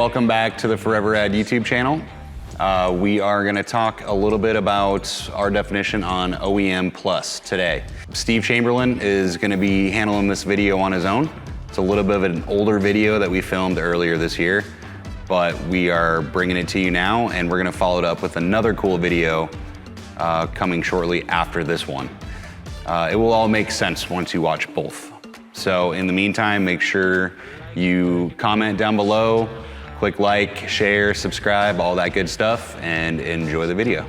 welcome back to the Forever Rad YouTube channel. We are going to talk a little bit about our definition on OEM Plus today. Steve Chamberlain is going to be handling this video on his own. It's a little bit of an older video that we filmed earlier this year, but we are bringing it to you now, and we're going to follow it up with another cool video coming shortly after this one. It will all make sense once you watch both. So in the meantime, make sure you comment down below, click like, share, subscribe, all that good stuff, and enjoy the video.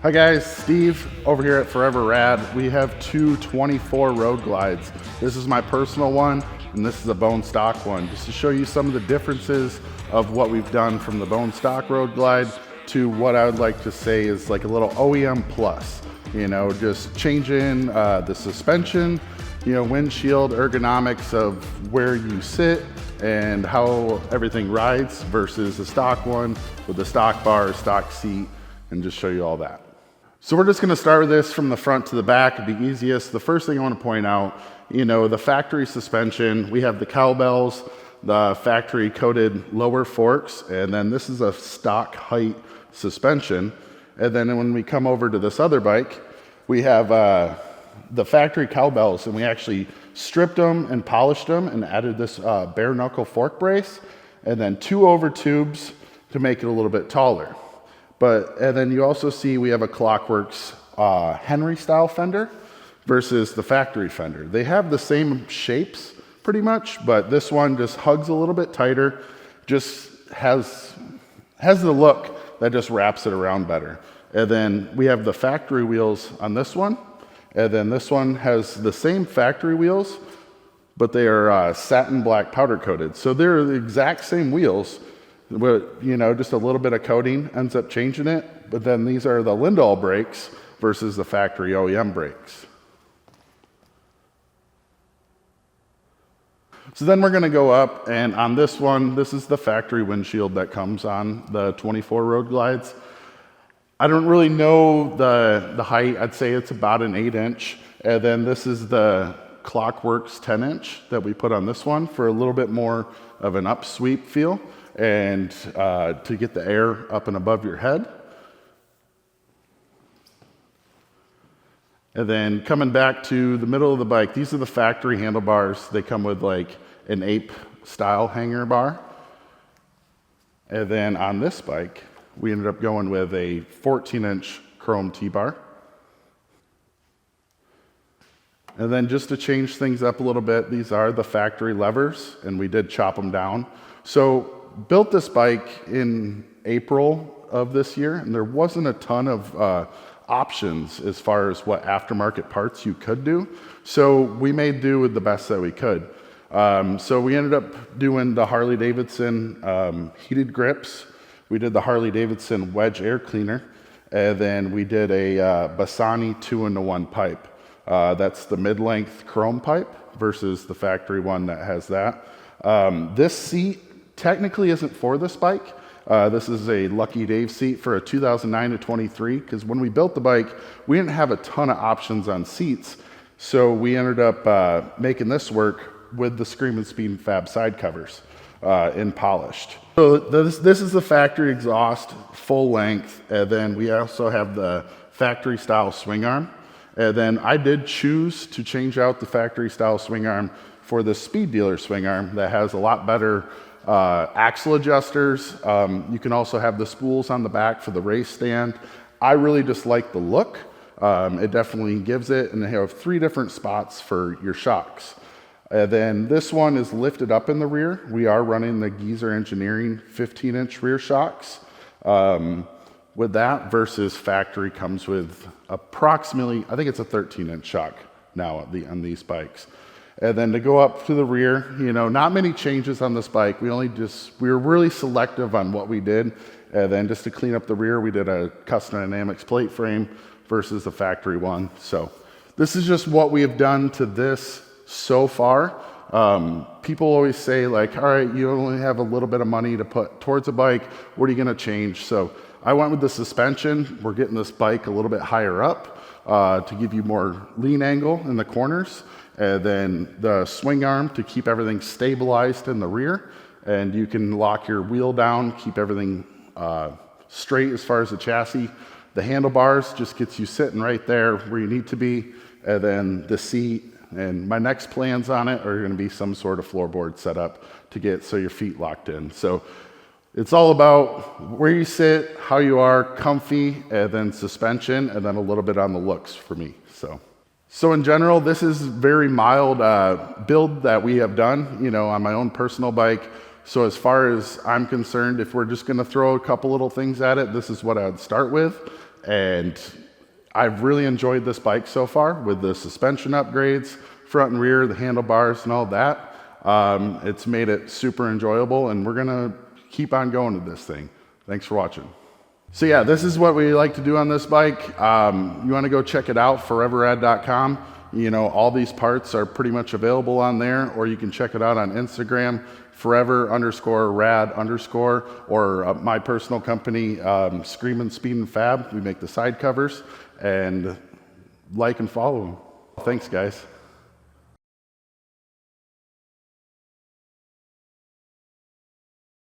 Hi guys, Steve over here at Forever Rad. We have two 24 Road Glides. This is my personal one, and this is a bone stock one, just to show you some of the differences of what we've done from the bone stock Road Glide to what I would like to say is like a little OEM Plus. You know, just changing the suspension, you know, windshield ergonomics of where you sit and how everything rides versus the stock one with the stock bar, stock seat, and just show you all that. So we're just gonna start with this from the front to the back, it'd be easiest. The first thing I wanna point out, you know, the factory suspension, we have the cowbells, the factory coated lower forks, and then this is a stock height suspension. And then when we come over to this other bike, we have the factory cowbells, and we actually stripped them and polished them and added this bare knuckle fork brace, and then two over tubes to make it a little bit taller. And then you also see we have a Clockworks Henry style fender versus the factory fender. They have the same shapes pretty much, but this one just hugs a little bit tighter, just has the look that just wraps it around better. And then we have the factory wheels on this one. And then this one has the same factory wheels, but they are satin black powder coated. So they're the exact same wheels, but you know, just a little bit of coating ends up changing it. But then these are the Lindahl brakes versus the factory OEM brakes. So then we're gonna go up, and on this one, this is the factory windshield that comes on the 24 Road Glides. I don't really know the height. I'd say it's about an 8-inch. And then this is the Clockworks 10-inch that we put on this one for a little bit more of an upsweep feel and to get the air up and above your head. And then coming back to the middle of the bike, these are the factory handlebars. They come with like an ape style hanger bar. And then on this bike, we ended up going with a 14-inch chrome T-bar. And then just to change things up a little bit, these are the factory levers, and we did chop them down. So built this bike in April of this year, and there wasn't a ton of options as far as what aftermarket parts you could do. So we made do with the best that we could. So we ended up doing the Harley Davidson heated grips. We did the Harley Davidson wedge air cleaner, and then we did a Bassani 2-in-1 pipe. That's the mid-length chrome pipe versus the factory one that has that. This seat technically isn't for this bike. This is a Lucky Dave seat for a 2009 to 23, because when we built the bike, we didn't have a ton of options on seats, so we ended up making this work with the Scream and Speed Fab side covers in polished. So this is the factory exhaust, full length, and then we also have the factory style swing arm. And then I did choose to change out the factory style swing arm for the Speed Dealer swing arm that has a lot better axle adjusters. You can also have the spools on the back for the race stand. I really just like the look. It definitely gives it, and they have 3 different spots for your shocks. And then this one is lifted up in the rear. We are running the Geezer Engineering 15-inch rear shocks with that versus factory comes with approximately, I think it's a 13-inch shock now on these bikes. And then to go up to the rear, you know, not many changes on this bike. We were really selective on what we did. And then just to clean up the rear, we did a Custom Dynamics plate frame versus the factory one. So this is just what we have done to this so far. People always say like, all right, you only have a little bit of money to put towards a bike. What are you gonna change? So I went with the suspension. We're getting this bike a little bit higher up to give you more lean angle in the corners. And then the swing arm to keep everything stabilized in the rear. and you can lock your wheel down, keep everything straight as far as the chassis. The handlebars just gets you sitting right there where you need to be, and then the seat. And my next plans on it are going to be some sort of floorboard setup to get so your feet locked in. So it's all about where you sit, how you are, comfy, and then suspension, and then a little bit on the looks for me. So in general, this is very mild build that we have done, you know, on my own personal bike. So as far as I'm concerned, if we're just going to throw a couple little things at it, this is what I would start with. And I've really enjoyed this bike so far with the suspension upgrades, front and rear, the handlebars and all that. It's made it super enjoyable, and we're going to keep on going with this thing. Thanks for watching. So yeah, this is what we like to do on this bike. You want to go check it out, foreverrad.com. You know, all these parts are pretty much available on there, or you can check it out on Instagram, forever_rad_, or my personal company, Screamin' Speed and Fab. We make the side covers, and like and follow them. Thanks, guys.